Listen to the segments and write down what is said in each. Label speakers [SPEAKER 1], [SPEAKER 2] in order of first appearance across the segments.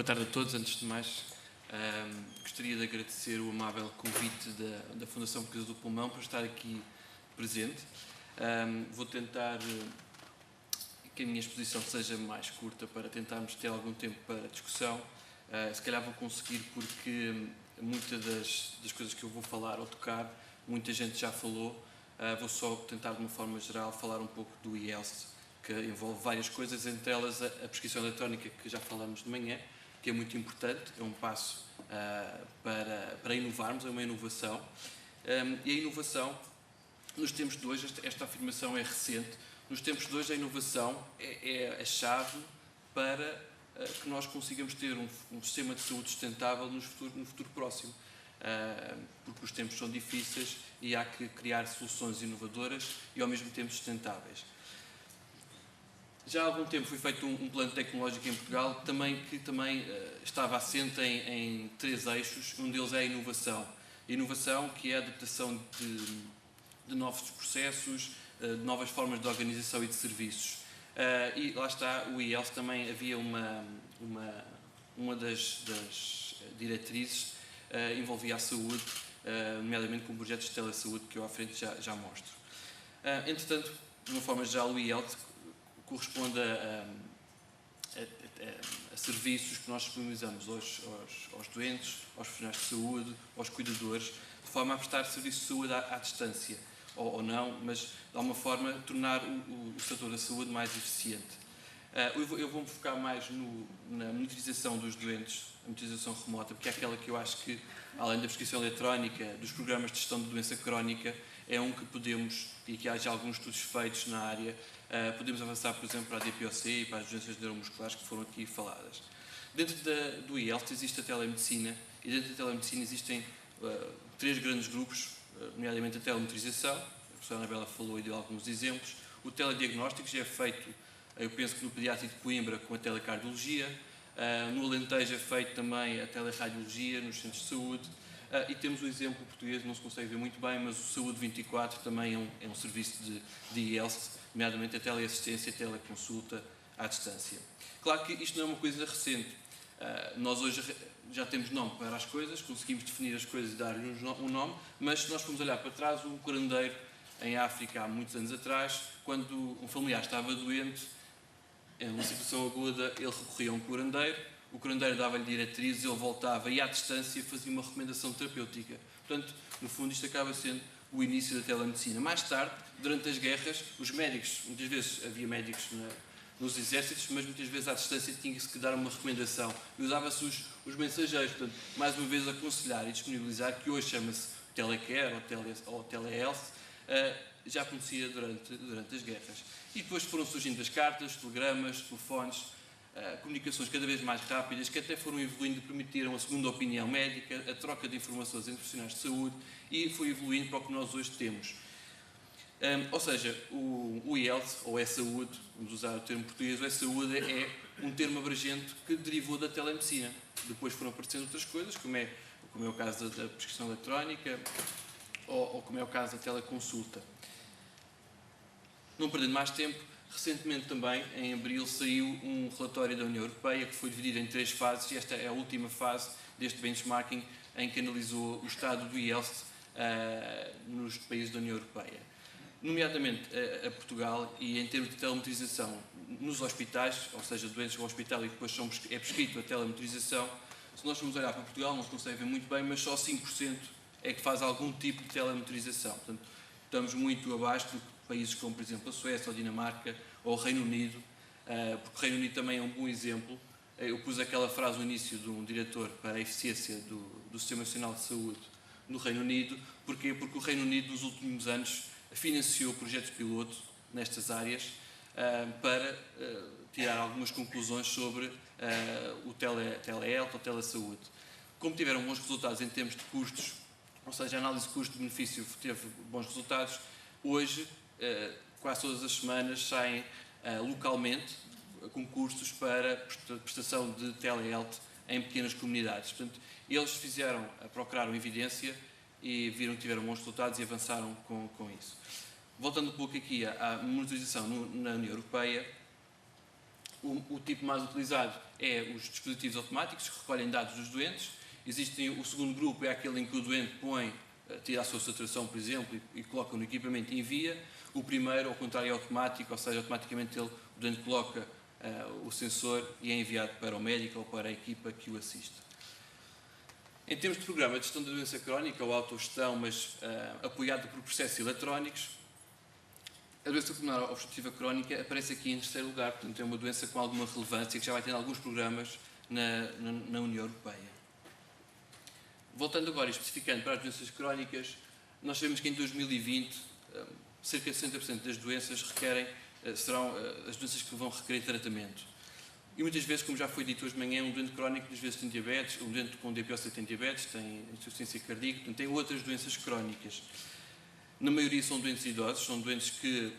[SPEAKER 1] Boa tarde a todos. Antes de mais, gostaria de agradecer o amável convite da Fundação Portuguesa do Pulmão para estar aqui presente. Vou tentar que a minha exposição seja mais curta para tentarmos ter algum tempo para discussão. Se calhar vou conseguir, porque muitas das coisas que eu vou falar ou tocar, muita gente já falou. Vou só tentar, de uma forma geral, falar um pouco do e-health, que envolve várias coisas, entre elas a prescrição eletrónica, que já falamos de manhã, que é muito importante, é um passo para inovarmos, é uma inovação. E a inovação, nos tempos de hoje, esta afirmação é recente, nos tempos de hoje a inovação é a chave para que nós consigamos ter um sistema de saúde sustentável no futuro próximo. Porque os tempos são difíceis e há que criar soluções inovadoras e ao mesmo tempo sustentáveis. Já há algum tempo foi feito um plano tecnológico em Portugal que também estava assente em três eixos. Um deles é a inovação. A inovação, que é a adaptação de novos processos, de novas formas de organização e de serviços. E lá está, o e-health também havia uma das diretrizes envolvia a saúde, nomeadamente com projetos de telesaúde, que eu à frente já mostro. Entretanto, de uma forma geral, o e-health corresponde a serviços que nós disponibilizamos aos doentes, aos profissionais de saúde, aos cuidadores, de forma a prestar serviços de saúde à distância, ou não, mas de alguma forma tornar o setor da saúde mais eficiente. Eu vou-me focar mais na monitorização dos doentes, a monitorização remota, porque é aquela que eu acho que, além da prescrição eletrónica, dos programas de gestão de doença crónica, é um que podemos, e que há já alguns estudos feitos na área, podemos avançar, por exemplo, para a DPOC e para as doenças neuromusculares que foram aqui faladas. Dentro do e-health existe a telemedicina, e dentro da telemedicina existem três grandes grupos, nomeadamente a telemonitorização, a professora Anabela falou e deu alguns exemplos, o telediagnóstico já é feito, eu penso que no pediátrico de Coimbra, com a telecardiologia, no Alentejo é feito também a teleradiologia nos centros de saúde, e temos o exemplo português, não se consegue ver muito bem, mas o Saúde 24 também é um serviço de e-health, nomeadamente a teleassistência e a teleconsulta à distância. Claro que isto não é uma coisa recente. Nós hoje já temos nome para as coisas, conseguimos definir as coisas e dar-lhes um nome, mas se nós formos olhar para trás, o curandeiro em África, há muitos anos atrás, quando um familiar estava doente, em uma situação aguda, ele recorria a um curandeiro, o curandeiro dava-lhe diretrizes, ele voltava e à distância fazia uma recomendação terapêutica. Portanto, no fundo, isto acaba sendo o início da telemedicina. Mais tarde, durante as guerras, os médicos, muitas vezes havia médicos nos exércitos, mas muitas vezes à distância tinha-se que dar uma recomendação e usava-se os mensageiros. Portanto, mais uma vez aconselhar e disponibilizar, que hoje chama-se telecare ou telehealth, já acontecia durante as guerras. E depois foram surgindo as cartas, telegramas, telefones, comunicações cada vez mais rápidas, que até foram evoluindo e permitiram a segunda opinião médica, a troca de informações entre profissionais de saúde, e foi evoluindo para o que nós hoje temos. Ou seja, o e-health, ou e-saúde, vamos usar o termo português, o e-saúde é um termo abrangente que derivou da telemedicina. Depois foram aparecendo outras coisas, como é o caso da prescrição eletrónica, ou como é o caso da teleconsulta. Não perdendo mais tempo, recentemente também, em abril, saiu um relatório da União Europeia que foi dividido em três fases, e esta é a última fase deste benchmarking em que analisou o estado do e-health nos países da União Europeia. Nomeadamente a Portugal, e em termos de telemonitorização nos hospitais, ou seja, doentes ao hospital e depois é prescrito a telemonitorização. Se nós formos olhar para Portugal, não se consegue ver muito bem, mas só 5% é que faz algum tipo de telemonitorização. Portanto, estamos muito abaixo do que países como, por exemplo, a Suécia, ou a Dinamarca, ou o Reino Unido, porque o Reino Unido também é um bom exemplo. Eu pus aquela frase no início de um diretor para a eficiência do Sistema Nacional de Saúde no Reino Unido. Porquê? Porque o Reino Unido, nos últimos anos, financiou projetos piloto nestas áreas para tirar algumas conclusões sobre o telehealth ou telesaúde. Como tiveram bons resultados em termos de custos, ou seja, a análise de custo-benefício teve bons resultados, hoje, quase todas as semanas, saem localmente concursos para prestação de telehealth em pequenas comunidades. Portanto, eles procuraram evidência e viram que tiveram bons resultados e avançaram com isso. Voltando um pouco aqui à monitorização na União Europeia, o tipo mais utilizado é os dispositivos automáticos que recolhem dados dos doentes. O segundo grupo é aquele em que o doente tira a sua saturação, por exemplo, e coloca no equipamento e envia. O primeiro, ao contrário, é automático, ou seja, automaticamente o doente coloca o sensor e é enviado para o médico ou para a equipa que o assiste. Em termos de programa de gestão da doença crónica ou autogestão, mas apoiado por processos eletrónicos, a doença pulmonar obstrutiva crónica aparece aqui em terceiro lugar, portanto é uma doença com alguma relevância que já vai ter alguns programas na União Europeia. Voltando agora e especificando para as doenças crónicas, nós sabemos que em 2020 cerca de 60% das doenças serão as doenças que vão requerer tratamento. E muitas vezes, como já foi dito hoje de manhã, um doente crónico às vezes tem diabetes, um doente com DPOC tem diabetes, tem insuficiência cardíaca, portanto, tem outras doenças crónicas. Na maioria são doentes idosos, são doentes que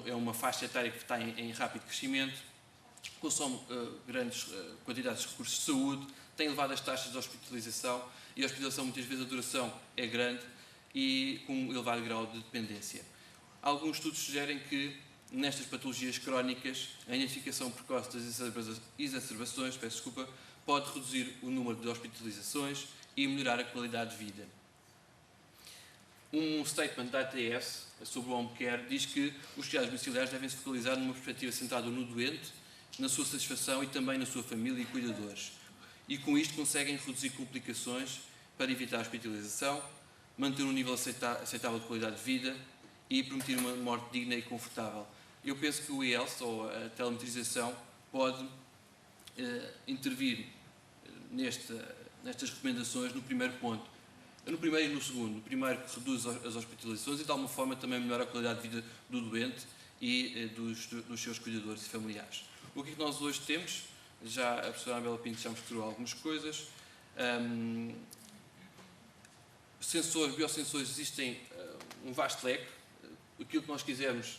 [SPEAKER 1] é uma faixa etária que está em rápido crescimento, consomem grandes quantidades de recursos de saúde, têm elevadas taxas de hospitalização e a hospitalização muitas vezes a duração é grande e com um elevado grau de dependência. Alguns estudos sugerem que nestas patologias crónicas a identificação precoce das exacerbações pode reduzir o número de hospitalizações e melhorar a qualidade de vida. Um statement da ATS sobre o home care diz que os cuidados domiciliares devem se focalizar numa perspectiva centrada no doente, na sua satisfação e também na sua família e cuidadores. E com isto conseguem reduzir complicações para evitar a hospitalização, manter um nível aceitável de qualidade de vida e permitir uma morte digna e confortável. Eu penso que o e-health, ou a telemetrização, pode intervir nestas recomendações no primeiro ponto. No primeiro e no segundo. No primeiro, que reduz as hospitalizações e, de alguma forma, também melhora a qualidade de vida do doente e dos seus cuidadores e familiares. O que é que nós hoje temos? Já a professora Anabela Pinto já mostrou algumas coisas. Biosensores, existem um vasto leque. Aquilo que nós quisermos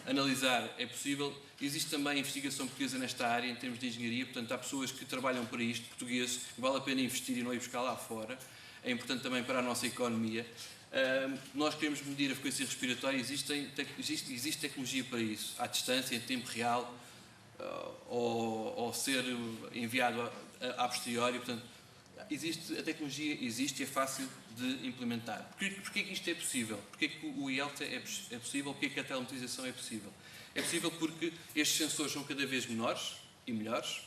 [SPEAKER 1] analisar é possível. Existe também investigação portuguesa nesta área, em termos de engenharia, portanto, há pessoas que trabalham para isto, portugueses, que vale a pena investir e não ir buscar lá fora. É importante também para a nossa economia. Nós queremos medir a frequência respiratória, existe tecnologia para isso, à distância, em tempo real, ou ser enviado a posteriori. Portanto, a tecnologia existe e é fácil de implementar. Porquê que isto é possível? Porquê que o e-health é possível? Porquê que a telemetrização é possível? É possível porque estes sensores são cada vez menores e melhores,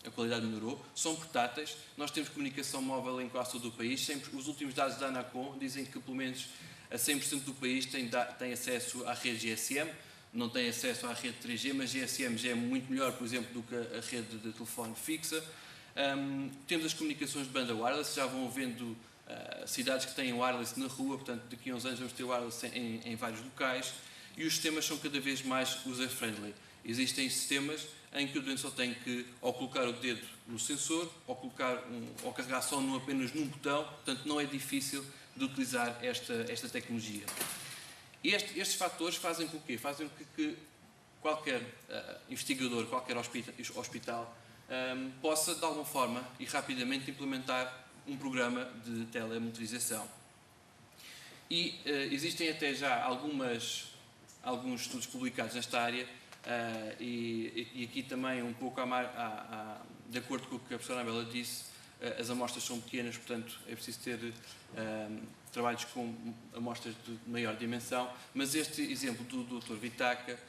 [SPEAKER 1] a qualidade melhorou, são portáteis, nós temos comunicação móvel em quase todo o país, os últimos dados da Anacom dizem que pelo menos a 100% do país tem acesso à rede GSM, não tem acesso à rede 3G, mas GSM já é muito melhor, por exemplo, do que a rede de telefone fixa. Temos as comunicações de banda wireless, já vão havendo cidades que têm wireless na rua, portanto daqui a uns anos vamos ter wireless em vários locais, e os sistemas são cada vez mais user-friendly. Existem sistemas em que o doente só tem que ou colocar o dedo no sensor ou carregar só apenas num botão, portanto não é difícil de utilizar esta tecnologia. E estes fatores fazem com que qualquer investigador, qualquer hospital possa de alguma forma e rapidamente implementar um programa de telemetrização. E existem até já alguns estudos publicados nesta área. E aqui também um pouco de acordo com o que a professora Anabela disse, as amostras são pequenas, portanto é preciso ter trabalhos com amostras de maior dimensão, mas este exemplo do Dr. Vitaca,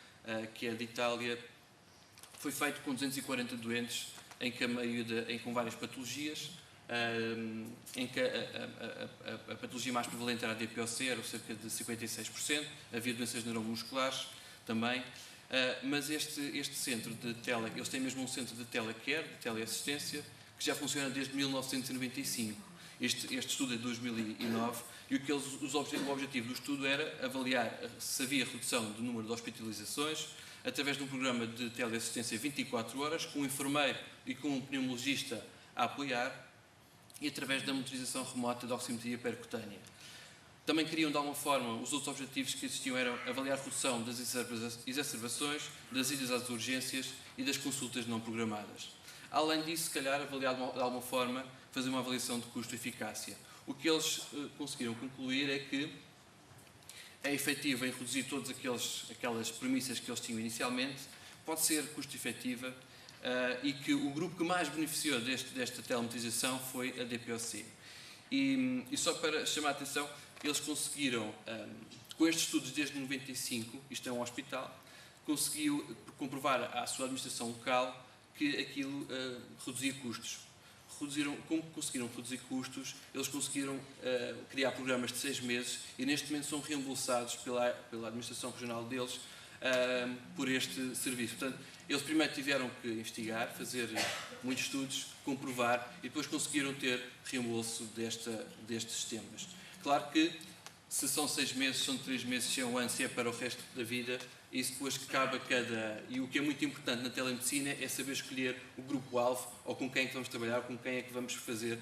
[SPEAKER 1] que é de Itália, foi feito com 240 doentes com várias patologias, em que a patologia mais prevalente era a DPOC, era cerca de 56%, havia doenças neuromusculares também. Mas este centro de eles têm mesmo um centro de telecare, de teleassistência, que já funciona desde 1995. Este estudo é de 2009 e o objetivo do estudo era avaliar se havia redução do número de hospitalizações através de um programa de teleassistência 24 horas, com um enfermeiro e com um pneumologista a apoiar e através da monitorização remota da oximetria percutânea. Também queriam, de alguma forma, os outros objetivos que existiam eram avaliar a redução das exacerbações, das idas às urgências e das consultas não programadas. Além disso, se calhar, avaliar de alguma forma, fazer uma avaliação de custo-eficácia. O que eles conseguiram concluir é que é efetivo em reduzir todas aquelas premissas que eles tinham inicialmente, pode ser custo-efetiva, e que o grupo que mais beneficiou desta telemonitorização foi a DPOC. E só para chamar a atenção, eles conseguiram, com estes estudos desde 95, isto é um hospital, conseguiu comprovar à sua administração local que aquilo reduzia custos. Como conseguiram reduzir custos, eles conseguiram criar programas de 6 meses e neste momento são reembolsados pela administração regional deles por este serviço. Portanto, eles primeiro tiveram que investigar, fazer muitos estudos, comprovar e depois conseguiram ter reembolso destes sistemas. Claro que se são 6 meses, são 3 meses, se é um ano, se é para o resto da vida, isso depois cabe a cada... E o que é muito importante na telemedicina é saber escolher o grupo-alvo, ou com quem é que vamos trabalhar, com quem é que vamos fazer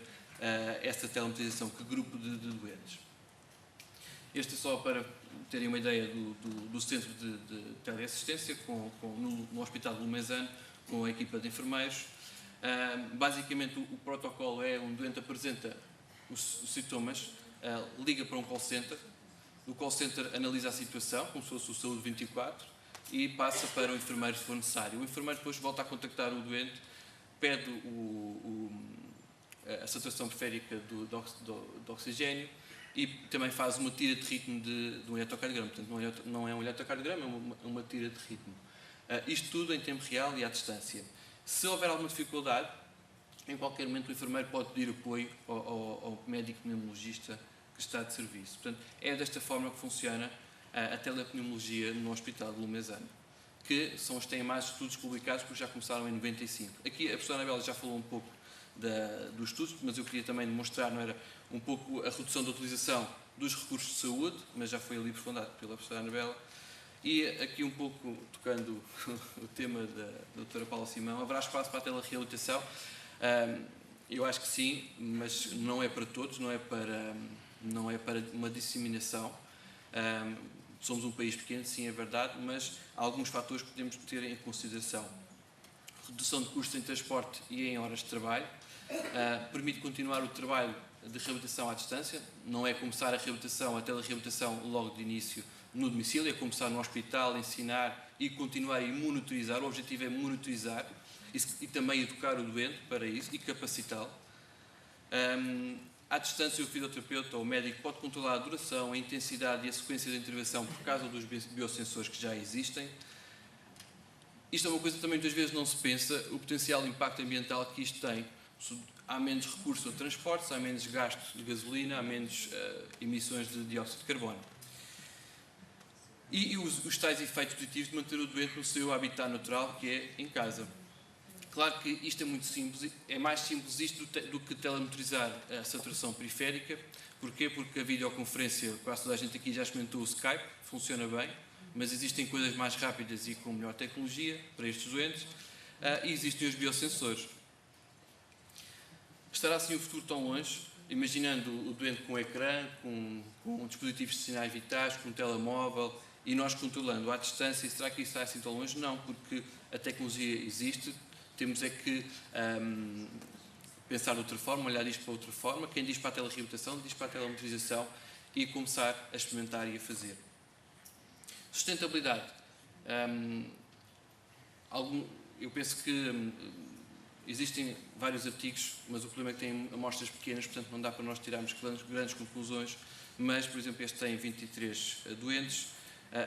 [SPEAKER 1] esta telemonitorização, que grupo de doentes. Este é só para terem uma ideia do centro de teleassistência no Hospital de Lumezano, com a equipa de enfermeiros. Basicamente, o protocolo é um doente apresenta os sintomas, liga para um call center, o call center analisa a situação, como se fosse o Saúde 24, e passa para o enfermeiro se for necessário. O enfermeiro depois volta a contactar o doente, pede a saturação periférica do oxigênio e também faz uma tira de ritmo de um eletrocardiograma. Portanto, não é um eletrocardiograma, é uma tira de ritmo. Isto tudo em tempo real e à distância. Se houver alguma dificuldade, em qualquer momento o enfermeiro pode pedir apoio ao médico pneumologista que está de serviço. Portanto, é desta forma que funciona a telepneumologia no Hospital de Lumezano, que são os que têm mais estudos publicados, porque já começaram em 95. Aqui a professora Anabela já falou um pouco dos estudos, mas eu queria também demonstrar, não era, um pouco a redução da utilização dos recursos de saúde, mas já foi ali aprofundado pela professora Anabela. E aqui um pouco, tocando o tema da doutora Paula Simão, haverá espaço para a telereabilitação? Eu acho que sim, mas não é para todos, não é para uma disseminação. Somos um país pequeno, sim, é verdade, mas há alguns fatores que podemos ter em consideração. Redução de custos em transporte e em horas de trabalho. Permite continuar o trabalho de reabilitação à distância. Não é começar a telereabilitação logo de início no domicílio, é começar no hospital, ensinar e continuar e monitorizar. O objetivo é monitorizar e também educar o doente para isso e capacitá-lo. À distância, o fisioterapeuta ou o médico pode controlar a duração, a intensidade e a sequência de intervenção por causa dos biosensores que já existem. Isto é uma coisa que também muitas vezes não se pensa, o potencial impacto ambiental que isto tem. Há menos recurso a transportes, há menos gasto de gasolina, há menos emissões de dióxido de carbono. E os tais efeitos positivos de manter o doente no seu habitat natural, que é em casa. Claro que isto é muito simples, é mais simples isto do que telemonitorizar a saturação periférica. Porquê? Porque a videoconferência, quase toda a gente aqui já experimentou o Skype, funciona bem, mas existem coisas mais rápidas e com melhor tecnologia para estes doentes, e existem os biosensores. Estará assim o futuro tão longe, imaginando o doente com ecrã, com dispositivos de sinais vitais, com um telemóvel, e nós controlando à distância, será que isso está assim tão longe? Não, porque a tecnologia existe, temos é que pensar de outra forma, olhar isto para outra forma. Quem diz para a telereabilitação, diz para a telemotorização e começar a experimentar e a fazer. Sustentabilidade. Eu penso que existem vários artigos, mas o problema é que têm amostras pequenas, portanto não dá para nós tirarmos grandes conclusões, mas, por exemplo, este tem 23 doentes,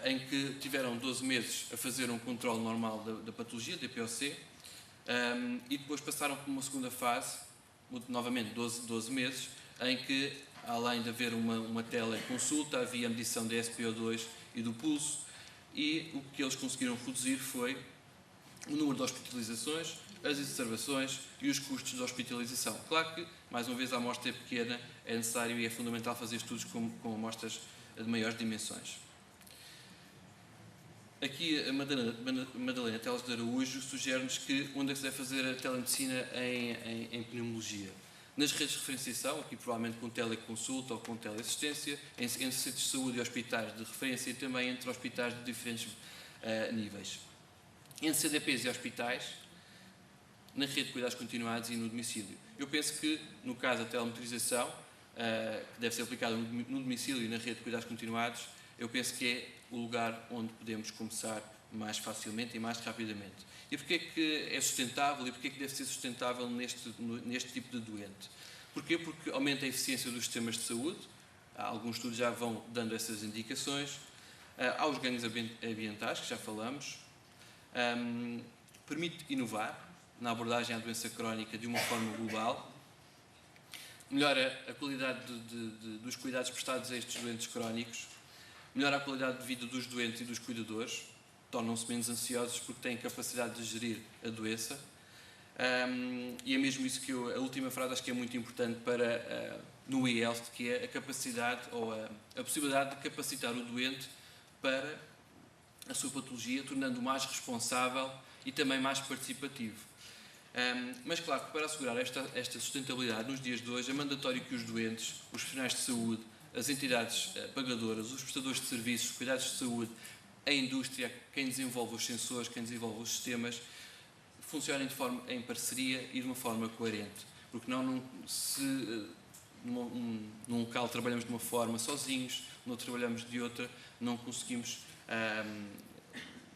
[SPEAKER 1] em que tiveram 12 meses a fazer um controle normal da patologia, DPOC, e depois passaram por uma segunda fase, novamente 12 meses, em que, além de haver uma teleconsulta, havia a medição da SpO2 e do pulso, e o que eles conseguiram reduzir foi o número de hospitalizações, as exacerbações e os custos de hospitalização. Claro que, mais uma vez, a amostra é pequena, é necessário e é fundamental fazer estudos com amostras de maiores dimensões. Aqui a Madalena Teles de Araújo sugere-nos que onde é que se deve fazer a telemedicina em pneumologia. Nas redes de referenciação, aqui provavelmente com teleconsulta ou com teleassistência, entre centros de saúde e hospitais de referência e também entre hospitais de diferentes níveis. Entre CDPs e hospitais, na rede de cuidados continuados e no domicílio. Eu penso que, no caso da telemotorização, que deve ser aplicada no domicílio e na rede de cuidados continuados, eu penso que é o lugar onde podemos começar mais facilmente e mais rapidamente. E porquê que é sustentável e porquê que deve ser sustentável neste tipo de doente? Porquê? Porque aumenta a eficiência dos sistemas de saúde, alguns estudos já vão dando essas indicações, há os ganhos ambientais, que já falamos, permite inovar na abordagem à doença crónica de uma forma global, melhora a qualidade dos cuidados prestados a estes doentes crónicos, melhora a qualidade de vida dos doentes e dos cuidadores, tornam-se menos ansiosos porque têm capacidade de gerir a doença. E é mesmo isso que a última frase acho que é muito importante para no e-health, que é a capacidade ou a possibilidade de capacitar o doente para a sua patologia, tornando-o mais responsável e também mais participativo. Mas claro que para assegurar esta sustentabilidade nos dias de hoje é mandatório que os doentes, os profissionais de saúde, as entidades pagadoras, os prestadores de serviços, os cuidados de saúde, a indústria, quem desenvolve os sensores, quem desenvolve os sistemas, funcionem em parceria e de uma forma coerente. Porque se num local trabalhamos de uma forma sozinhos, no outro trabalhamos de outra, não conseguimos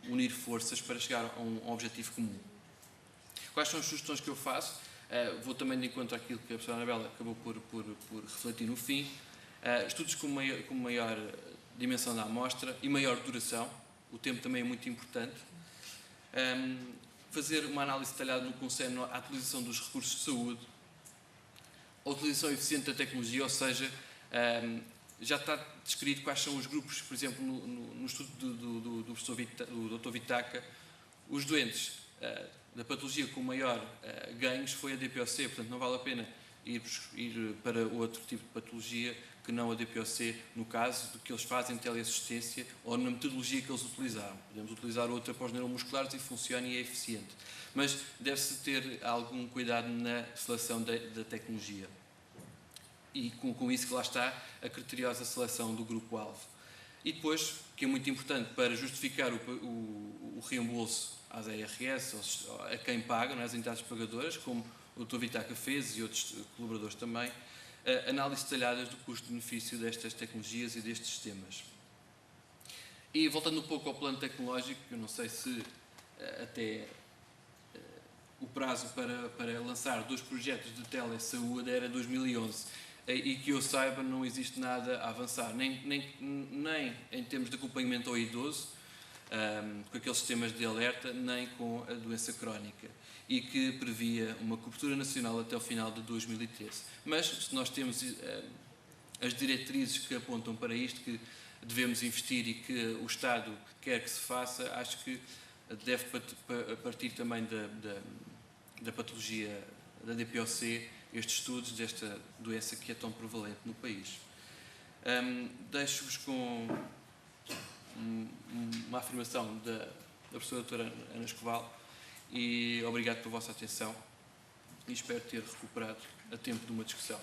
[SPEAKER 1] unir forças para chegar a um objetivo comum. Quais são as sugestões que eu faço? Vou também de encontro àquilo que a professora Anabela acabou por refletir no fim. Estudos com maior dimensão da amostra e maior duração. O tempo também é muito importante. Fazer uma análise detalhada no que concerne à utilização dos recursos de saúde, a utilização eficiente da tecnologia, ou seja, já está descrito quais são os grupos, por exemplo, no estudo do Dr. Vitaca, os doentes da patologia com maior ganhos foi a DPOC, portanto não vale a pena ir para outro tipo de patologia que não a DPOC, no caso do que eles fazem teleassistência ou na metodologia que eles utilizaram. Podemos utilizar outra para os neuromusculares e funciona e é eficiente. Mas deve-se ter algum cuidado na seleção da tecnologia. E com isso que lá está a criteriosa seleção do grupo-alvo. E depois, que é muito importante para justificar o reembolso às ARS, a quem paga, não é? As entidades pagadoras, como o Dr. Vitaca fez e outros colaboradores também, análise detalhadas do custo-benefício destas tecnologias e destes sistemas. E voltando um pouco ao plano tecnológico, eu não sei se até o prazo para lançar 2 projetos de telesaúde era 2011, e que eu saiba não existe nada a avançar, nem em termos de acompanhamento ao idoso, com aqueles sistemas de alerta, nem com a doença crónica, e que previa uma cobertura nacional até o final de 2013. Mas, se nós temos as diretrizes que apontam para isto, que devemos investir e que o Estado quer que se faça, acho que deve partir também da patologia da DPOC, estes estudos desta doença que é tão prevalente no país. Deixo-vos com uma afirmação da professora doutora Ana Escoval e obrigado pela vossa atenção e espero ter recuperado a tempo de uma discussão.